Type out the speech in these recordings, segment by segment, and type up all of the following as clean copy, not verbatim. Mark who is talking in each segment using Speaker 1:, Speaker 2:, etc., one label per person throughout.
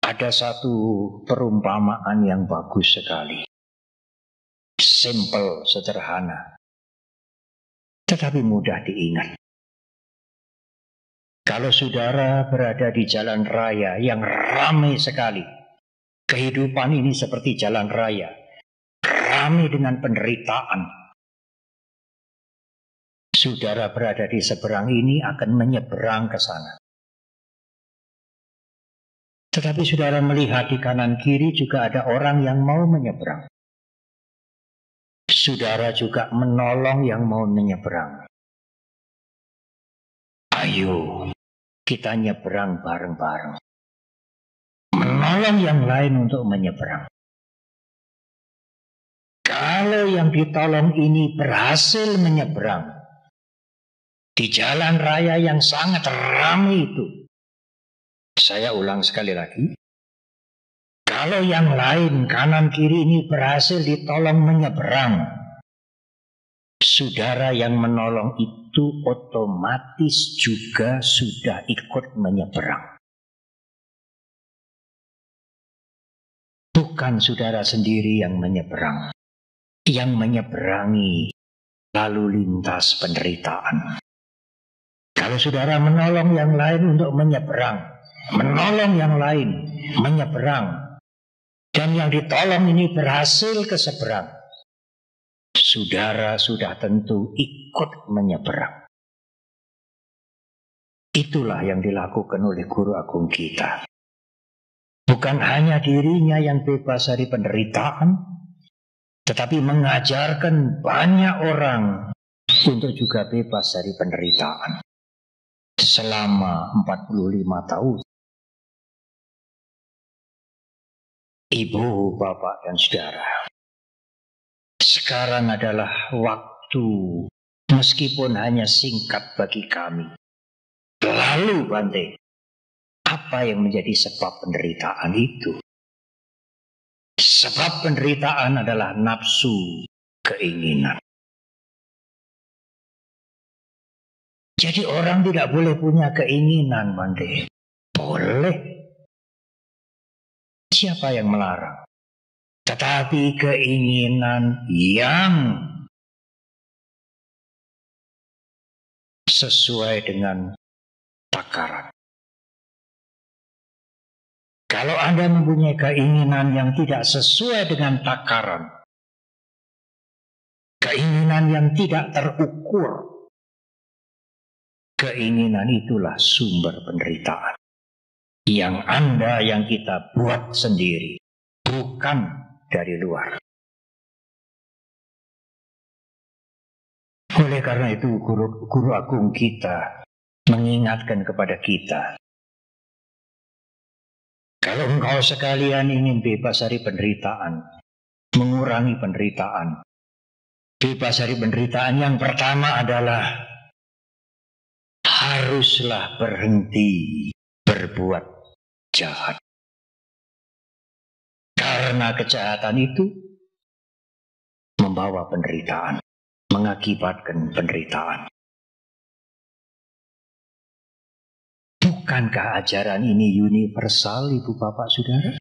Speaker 1: Ada satu perumpamaan yang bagus sekali. Simple, sederhana, tetapi mudah diingat. Kalau saudara berada di jalan raya yang ramai sekali, kehidupan ini seperti jalan raya, ramai dengan penderitaan. Saudara berada di seberang ini akan menyeberang ke sana. Tetapi saudara melihat di kanan kiri juga ada orang yang mau menyeberang. Saudara juga menolong yang mau menyeberang. Ayo, kita nyeberang bareng-bareng. Menolong yang lain untuk menyeberang. Kalau yang ditolong ini berhasil menyeberang di jalan raya yang sangat ramai itu, saya ulang sekali lagi, kalau yang lain kanan kiri ini berhasil ditolong menyeberang, saudara yang menolong itu otomatis juga sudah ikut menyeberang. Bukan saudara sendiri yang menyeberang, yang menyeberangi lalu lintas penderitaan. Kalau saudara menolong yang lain untuk menyeberang, menolong yang lain menyeberang, dan yang ditolong ini berhasil ke seberang, saudara sudah tentu ikut menyeberang. Itulah yang dilakukan oleh guru agung kita. Bukan hanya dirinya yang bebas dari penderitaan, tetapi mengajarkan banyak orang untuk juga bebas dari penderitaan. Selama 45 tahun. Ibu, bapak, dan saudara, sekarang adalah waktu, meskipun hanya singkat bagi kami. Lalu Bante, apa yang menjadi sebab penderitaan itu? Sebab penderitaan adalah nafsu, keinginan. Jadi orang tidak boleh punya keinginan, Bante. Boleh. Siapa yang melarang? Tetapi keinginan yang sesuai dengan takaran. Kalau Anda mempunyai keinginan yang tidak sesuai dengan takaran, keinginan yang tidak terukur, keinginan itulah sumber penderitaan. Yang Anda, yang kita buat sendiri, bukan dari luar. Oleh karena itu guru agung kita mengingatkan kepada kita, kalau engkau sekalian ingin bebas dari penderitaan, mengurangi penderitaan, bebas dari penderitaan yang pertama adalah haruslah berhenti berbuat jahat. Karena kejahatan itu membawa penderitaan, mengakibatkan penderitaan. Bukankah ajaran ini universal, ibu bapak saudara?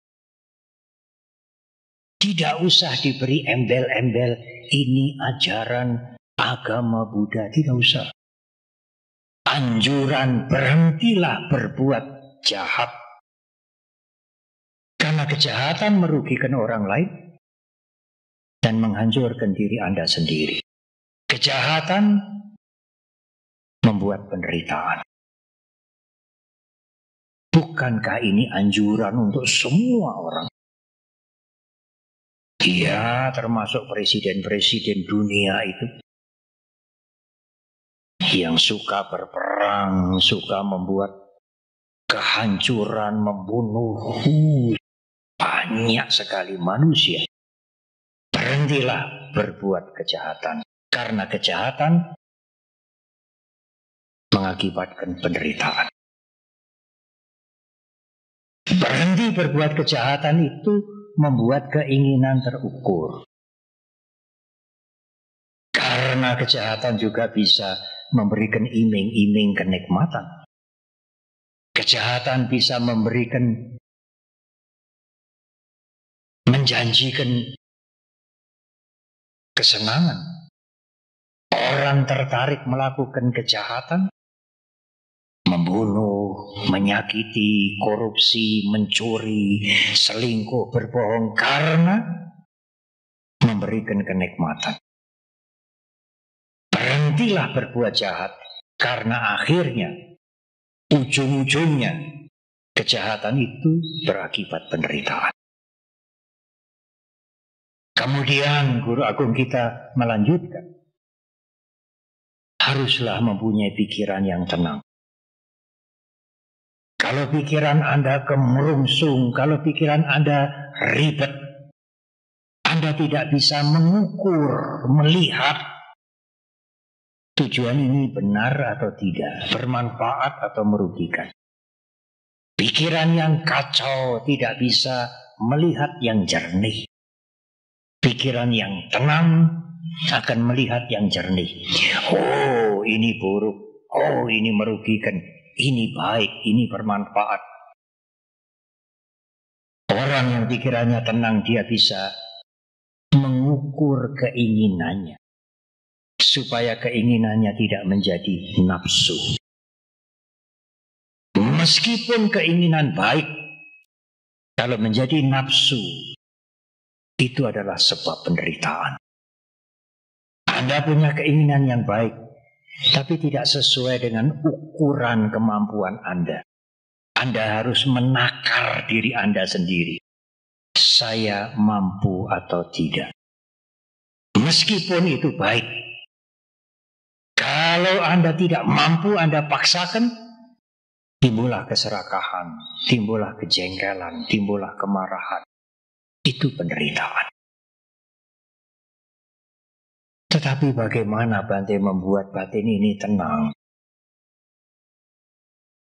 Speaker 1: Tidak usah diberi embel-embel, ini ajaran agama Buddha, tidak usah. Anjuran berhentilah berbuat jahat. Karena kejahatan merugikan orang lain dan menghancurkan diri Anda sendiri. Kejahatan membuat penderitaan. Bukankah ini anjuran untuk semua orang? Iya, termasuk presiden-presiden dunia itu. Yang suka berperang, suka membuat kehancuran, membunuh banyak sekali manusia. Berhentilah berbuat kejahatan. Karena kejahatan mengakibatkan penderitaan. Berhenti berbuat kejahatan itu membuat keinginan terukur. Karena kejahatan juga bisa memberikan iming-iming kenikmatan. Kejahatan bisa memberikan menjanjikan kesenangan. Orang tertarik melakukan kejahatan, membunuh, menyakiti, korupsi, mencuri, selingkuh, berbohong karena memberikan kenikmatan. Berhentilah berbuat jahat, karena akhirnya, ujung-ujungnya, kejahatan itu berakibat penderitaan. Kemudian guru agung kita melanjutkan, haruslah mempunyai pikiran yang tenang. Kalau pikiran Anda kemerungsung, kalau pikiran Anda ribet, Anda tidak bisa mengukur, melihat tujuan ini benar atau tidak, bermanfaat atau merugikan. Pikiran yang kacau tidak bisa melihat yang jernih. Pikiran yang tenang akan melihat yang jernih. Oh, ini buruk. Oh, ini merugikan. Ini baik, ini bermanfaat. Orang yang pikirannya tenang, dia bisa mengukur keinginannya, supaya keinginannya tidak menjadi nafsu. Meskipun keinginan baik, kalau menjadi nafsu, itu adalah sebab penderitaan. Anda punya keinginan yang baik, tapi tidak sesuai dengan ukuran kemampuan Anda. Anda harus menakar diri Anda sendiri. Saya mampu atau tidak. Meskipun itu baik. Kalau Anda tidak mampu, Anda paksakan, timbullah keserakahan, timbullah kejengkelan, timbullah kemarahan. Itu penderitaan. Tetapi bagaimana Bante membuat batin ini tenang?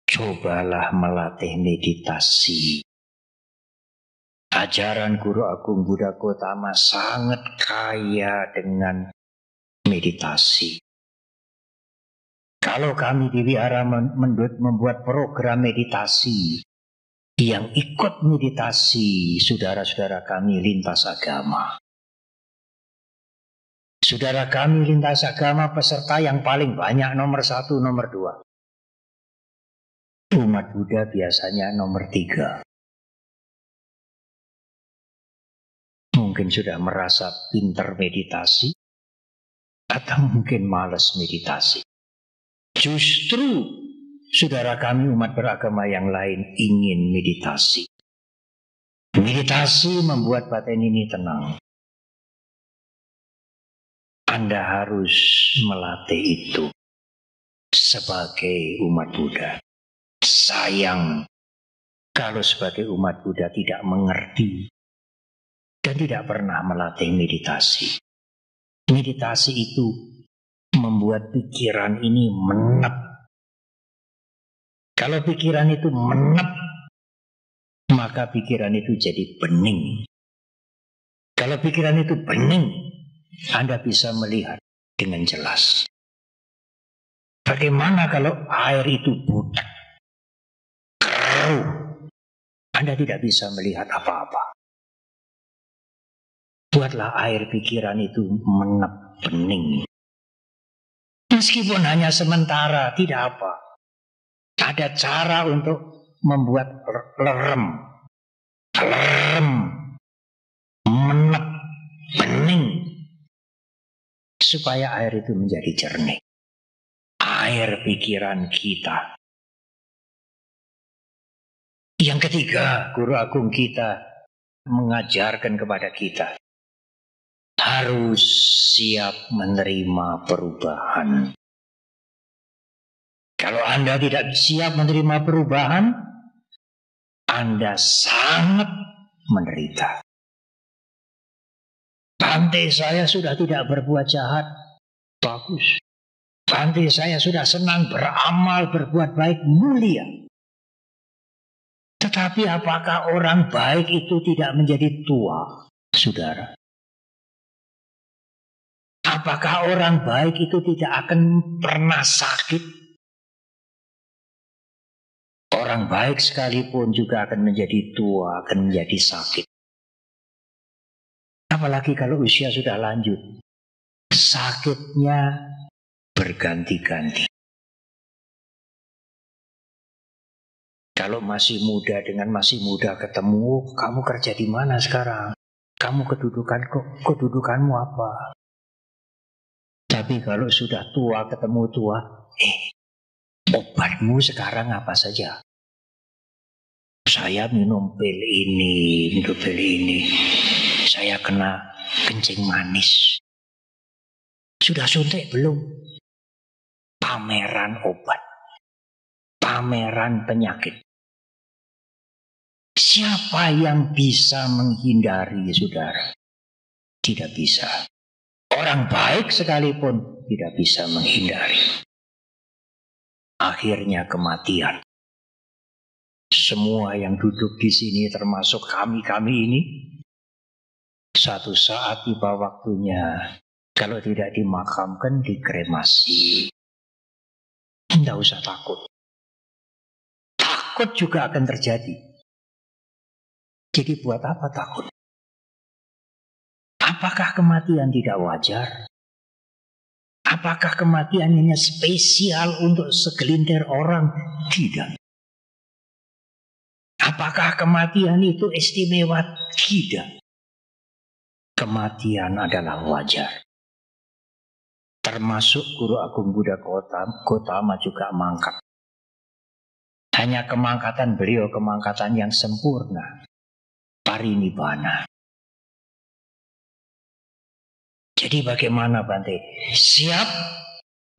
Speaker 1: Cobalah melatih meditasi. Ajaran Guru Agung Buddha Gautama sangat kaya dengan meditasi. Kalau kami di wihara membuat program meditasi, yang ikut meditasi saudara-saudara kami lintas agama. Saudara kami lintas agama peserta yang paling banyak nomor 1, nomor 2. Umat Buddha biasanya nomor 3. Mungkin sudah merasa pintar meditasi, atau mungkin malas meditasi. Justru saudara kami umat beragama yang lain ingin meditasi. Meditasi membuat batin ini tenang. Anda harus melatih itu sebagai umat Buddha. Sayang kalau sebagai umat Buddha tidak mengerti dan tidak pernah melatih meditasi. Meditasi itu membuat pikiran ini menep. Kalau pikiran itu menep, maka pikiran itu jadi bening. Kalau pikiran itu bening, Anda bisa melihat dengan jelas. Bagaimana kalau air itu butek, keruh, Anda tidak bisa melihat apa-apa. Buatlah air pikiran itu menep, bening. Meskipun hanya sementara, tidak apa. Ada cara untuk membuat lerem, menep, bening, supaya air itu menjadi jernih. Air pikiran kita. Yang ketiga, Guru Agung kita mengajarkan kepada kita, harus siap menerima perubahan. Kalau Anda tidak siap menerima perubahan, Anda sangat menderita. Bante, saya sudah tidak berbuat jahat. Bagus. Bante, saya sudah senang beramal, berbuat baik, mulia. Tetapi apakah orang baik itu tidak menjadi tua, saudara? Apakah orang baik itu tidak akan pernah sakit? Orang baik sekalipun juga akan menjadi tua, akan menjadi sakit. Apalagi kalau usia sudah lanjut, sakitnya berganti-ganti. Kalau masih muda dengan masih muda ketemu, kamu kerja di mana sekarang? Kamu kedudukanmu apa? Tapi kalau sudah tua ketemu tua, obatmu sekarang apa saja? Saya minum pil ini, minum pil ini. Saya kena kencing manis. Sudah suntik belum? Pameran obat. Pameran penyakit. Siapa yang bisa menghindari, saudara? Tidak bisa. Orang baik sekalipun tidak bisa menghindari. Akhirnya kematian. Semua yang duduk di sini termasuk kami ini, satu saat tiba waktunya, kalau tidak dimakamkan, dikremasi. Tidak usah takut. Takut juga akan terjadi. Jadi buat apa takut? Apakah kematian tidak wajar? Apakah kematian ini spesial untuk segelintir orang? Tidak. Apakah kematian itu istimewa? Tidak. Kematian adalah wajar. Termasuk Guru Agung Buddha Gautama juga mangkat. Hanya kemangkatan beliau kemangkatan yang sempurna. Parinibbana. Jadi bagaimana Bante? Siap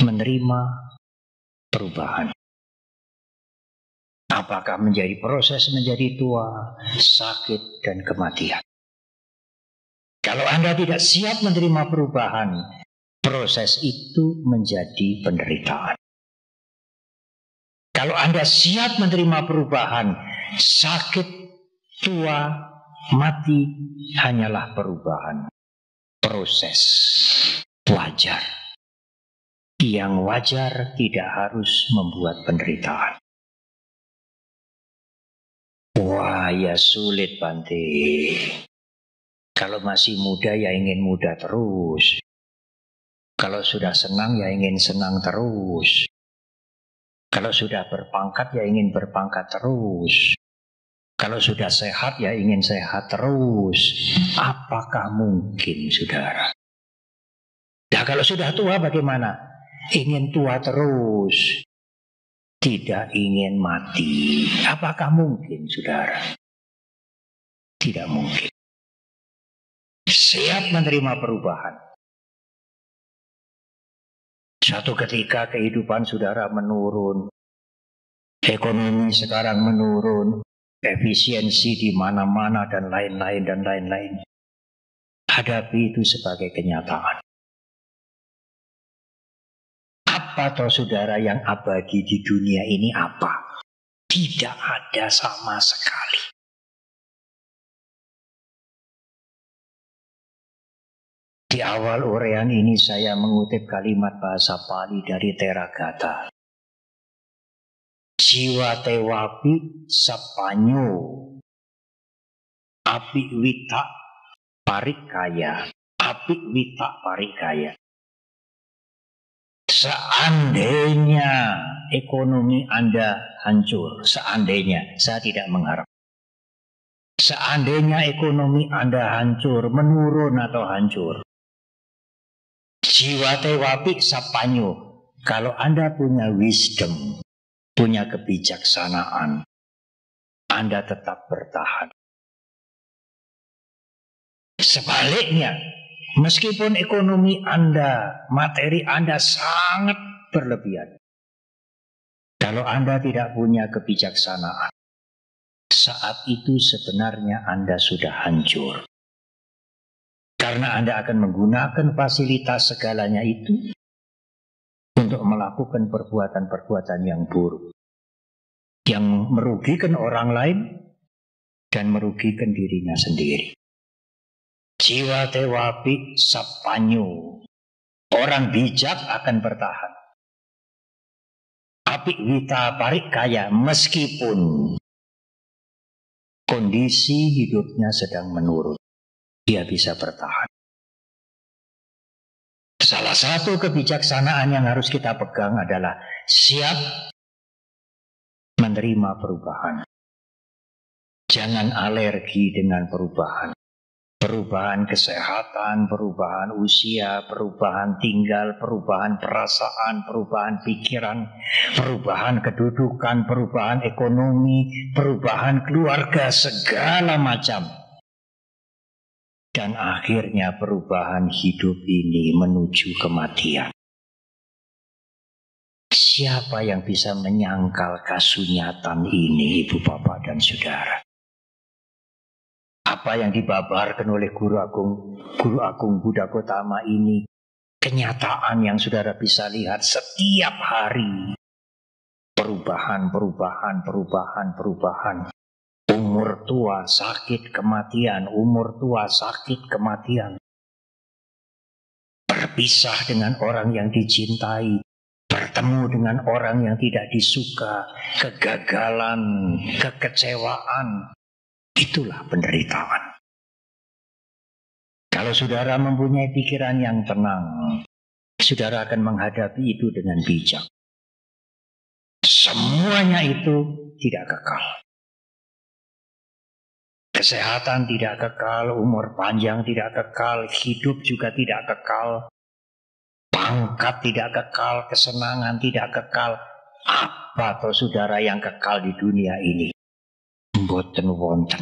Speaker 1: menerima perubahan. Apakah menjadi proses menjadi tua, sakit, dan kematian? Kalau Anda tidak siap menerima perubahan, proses itu menjadi penderitaan. Kalau Anda siap menerima perubahan, sakit, tua, mati hanyalah perubahan. Proses wajar. Yang wajar tidak harus membuat penderitaan. Wah, ya sulit Bante. Kalau masih muda ya ingin muda terus. Kalau sudah senang ya ingin senang terus. Kalau sudah berpangkat ya ingin berpangkat terus. Kalau sudah sehat ya ingin sehat terus. Apakah mungkin, saudara? Nah, kalau sudah tua bagaimana? Ingin tua terus. Tidak ingin mati. Apakah mungkin, saudara? Tidak mungkin. Siap menerima perubahan. Suatu ketika kehidupan saudara menurun. Ekonomi sekarang menurun. Efisiensi di mana-mana dan lain-lain dan lain-lain. Hadapi itu sebagai kenyataan. Apa toh saudara yang abadi di dunia ini apa? Tidak ada sama sekali. Di awal uraian ini saya mengutip kalimat bahasa Pali dari Theragata. Jiwa tewapi sapanyo api wita parikaya. Api wita parikaya. Seandainya ekonomi Anda hancur, seandainya, saya tidak mengharap. Seandainya ekonomi Anda hancur, menurun atau hancur. Jiwa tewapi sapanyo, kalau Anda punya wisdom, punya kebijaksanaan, Anda tetap bertahan. Sebaliknya, meskipun ekonomi Anda, materi Anda sangat berlebihan, kalau Anda tidak punya kebijaksanaan, saat itu sebenarnya Anda sudah hancur. Karena Anda akan menggunakan fasilitas segalanya itu untuk melakukan perbuatan-perbuatan yang buruk, yang merugikan orang lain dan merugikan dirinya sendiri. Jiwa tewapi sapanyo. Orang bijak akan bertahan. Api wita parikaya, meskipun kondisi hidupnya sedang menurun. dia bisa bertahan. Salah satu kebijaksanaan yang harus kita pegang adalah siap menerima perubahan. Jangan alergi dengan perubahan. Perubahan kesehatan, perubahan usia, perubahan tinggal, perubahan perasaan, perubahan pikiran, perubahan kedudukan, perubahan ekonomi, perubahan keluarga, segala macam. Dan akhirnya perubahan hidup ini menuju kematian. Siapa yang bisa menyangkal kasunyatan ini, Ibu Bapak dan Saudara? Apa yang dibabarkan oleh Guru Agung Buddha Gotama ini, kenyataan yang saudara bisa lihat setiap hari. Perubahan. Umur tua, sakit, kematian. Umur tua, sakit, kematian. Berpisah dengan orang yang dicintai. Bertemu dengan orang yang tidak disuka. Kegagalan, kekecewaan. Itulah penderitaan. Kalau saudara mempunyai pikiran yang tenang, saudara akan menghadapi itu dengan bijak. Semuanya itu tidak kekal. Kesehatan tidak kekal, umur panjang tidak kekal, hidup juga tidak kekal, pangkat tidak kekal, kesenangan tidak kekal. Apa toh saudara yang kekal di dunia ini? Mboten wonten,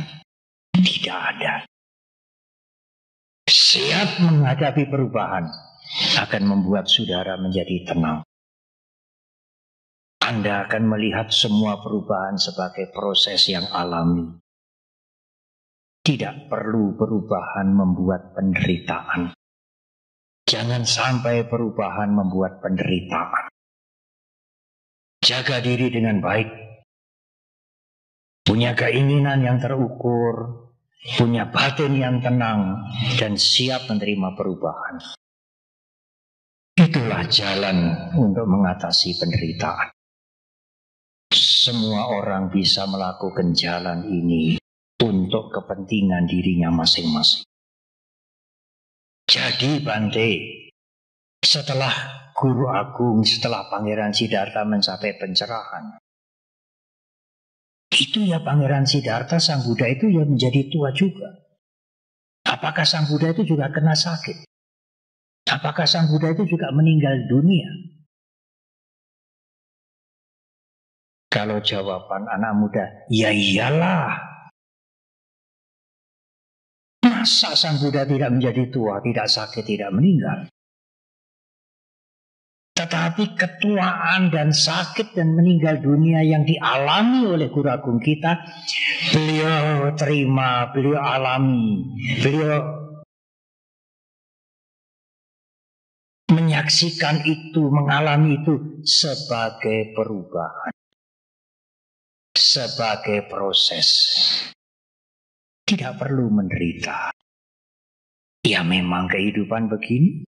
Speaker 1: tidak ada. Siap menghadapi perubahan akan membuat saudara menjadi tenang. Anda akan melihat semua perubahan sebagai proses yang alami. Tidak perlu perubahan membuat penderitaan. Jangan sampai perubahan membuat penderitaan. Jaga diri dengan baik. Punya keinginan yang terukur, punya batin yang tenang, dan siap menerima perubahan. Itulah jalan untuk mengatasi penderitaan. Semua orang bisa melakukan jalan ini untuk kepentingan dirinya masing-masing. Jadi Bante, setelah Guru Agung, setelah Pangeran Siddhartha mencapai pencerahan, itu ya Pangeran Siddhartha, Sang Buddha itu ya menjadi tua juga. Apakah Sang Buddha itu juga kena sakit? Apakah Sang Buddha itu juga meninggal dunia? Kalau jawaban anak muda, ya iyalah. Masa Sang Buddha tidak menjadi tua, tidak sakit, tidak meninggal? Tetapi ketuaan dan sakit dan meninggal dunia yang dialami oleh Guru Agung kita, beliau terima, beliau alami, beliau menyaksikan itu, mengalami itu sebagai perubahan, sebagai proses. Tidak perlu menderita. Ya memang kehidupan begini,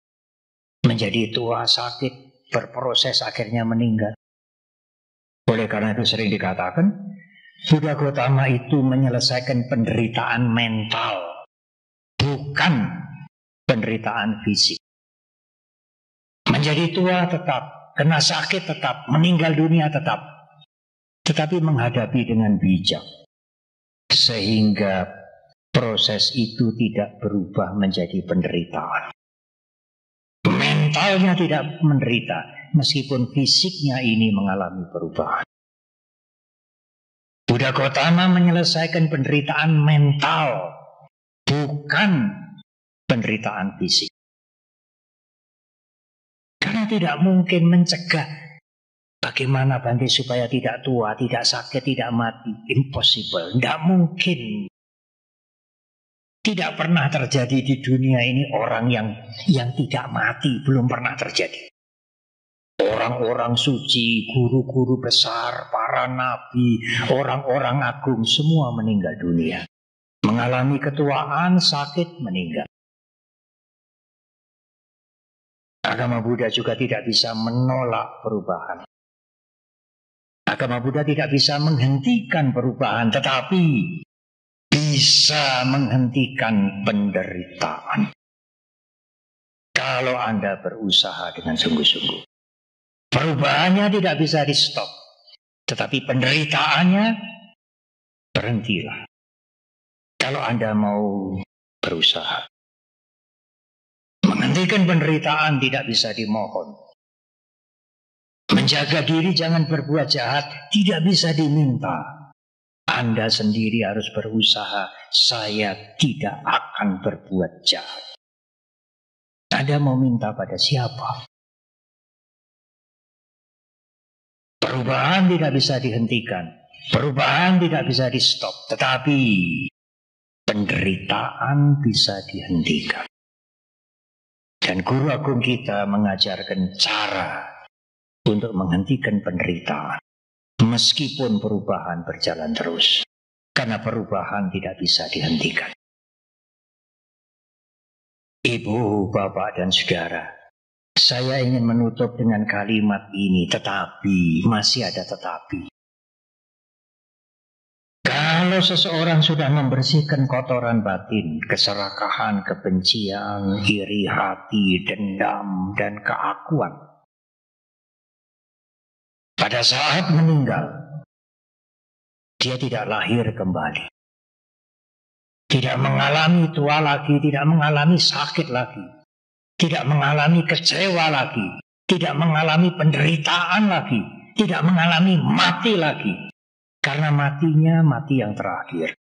Speaker 1: menjadi tua, sakit, berproses akhirnya meninggal. Oleh karena itu sering dikatakan Buddha Gotama itu menyelesaikan penderitaan mental, bukan penderitaan fisik. Menjadi tua tetap, kena sakit tetap, meninggal dunia tetap, tetapi menghadapi dengan bijak, sehingga proses itu tidak berubah menjadi penderitaan. Mentalnya tidak menderita, meskipun fisiknya ini mengalami perubahan. Buddha Gotama menyelesaikan penderitaan mental, bukan penderitaan fisik. Karena tidak mungkin mencegah. Bagaimana Bante supaya tidak tua, tidak sakit, tidak mati? Impossible, tidak mungkin. Tidak pernah terjadi di dunia ini orang yang tidak mati, belum pernah terjadi. Orang-orang suci, guru-guru besar, para nabi, orang-orang agung, semua meninggal dunia. Mengalami ketuaan, sakit, meninggal. Agama Buddha juga tidak bisa menolak perubahan. Agama Buddha tidak bisa menghentikan perubahan, tetapi bisa menghentikan penderitaan. Kalau Anda berusaha dengan sungguh-sungguh. Perubahannya tidak bisa di stop. Tetapi penderitaannya berhentilah. Kalau Anda mau berusaha. Menghentikan penderitaan tidak bisa dimohon. Menjaga diri jangan berbuat jahat tidak bisa diminta. Anda sendiri harus berusaha. Saya tidak akan berbuat jahat. Anda mau minta pada siapa? Perubahan tidak bisa dihentikan. Perubahan tidak bisa di stop. Tetapi penderitaan bisa dihentikan. Dan guru agung kita mengajarkan cara untuk menghentikan penderitaan. Meskipun perubahan berjalan terus. Karena perubahan tidak bisa dihentikan. Ibu, bapak, dan saudara, saya ingin menutup dengan kalimat ini, tetapi, masih ada tetapi. Kalau seseorang sudah membersihkan kotoran batin, keserakahan, kebencian, iri hati, dendam, dan keakuan, pada saat meninggal, dia tidak lahir kembali. Tidak mengalami tua lagi, tidak mengalami sakit lagi. Tidak mengalami kecewa lagi. Tidak mengalami penderitaan lagi. Tidak mengalami mati lagi. Karena matinya mati yang terakhir.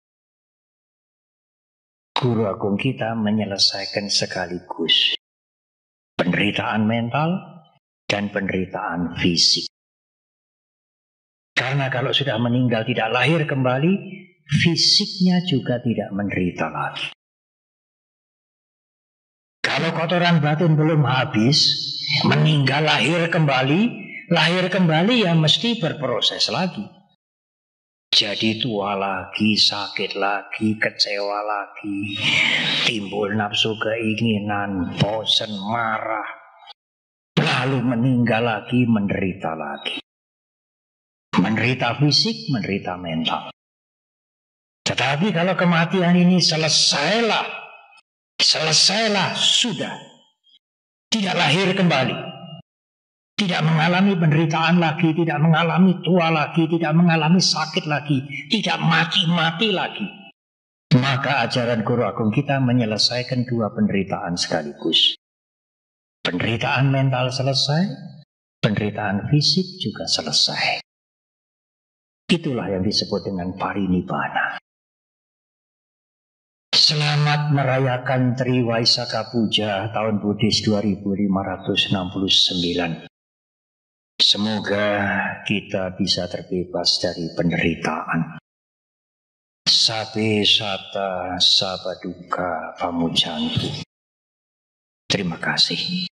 Speaker 1: Guru agung kita menyelesaikan sekaligus penderitaan mental dan penderitaan fisik. Karena kalau sudah meninggal tidak lahir kembali, fisiknya juga tidak menderita lagi. Kalau kotoran batin belum habis, meninggal lahir kembali ya mesti berproses lagi. Jadi tua lagi, sakit lagi, kecewa lagi, timbul nafsu keinginan, bosan, marah, lalu meninggal lagi, menderita lagi. Menderita fisik, menderita mental. Tetapi kalau kematian ini selesailah, sudah. Tidak lahir kembali. Tidak mengalami penderitaan lagi, tidak mengalami tua lagi, tidak mengalami sakit lagi, tidak mati-mati lagi. Maka ajaran guru agung kita menyelesaikan dua penderitaan sekaligus. Penderitaan mental selesai, penderitaan fisik juga selesai. Itulah yang disebut dengan parinibbana. Selamat merayakan Triwaisakha Puja tahun Buddhis 2569. Semoga kita bisa terbebas dari penderitaan. Sabe sata sabaduka pamujantu. Terima kasih.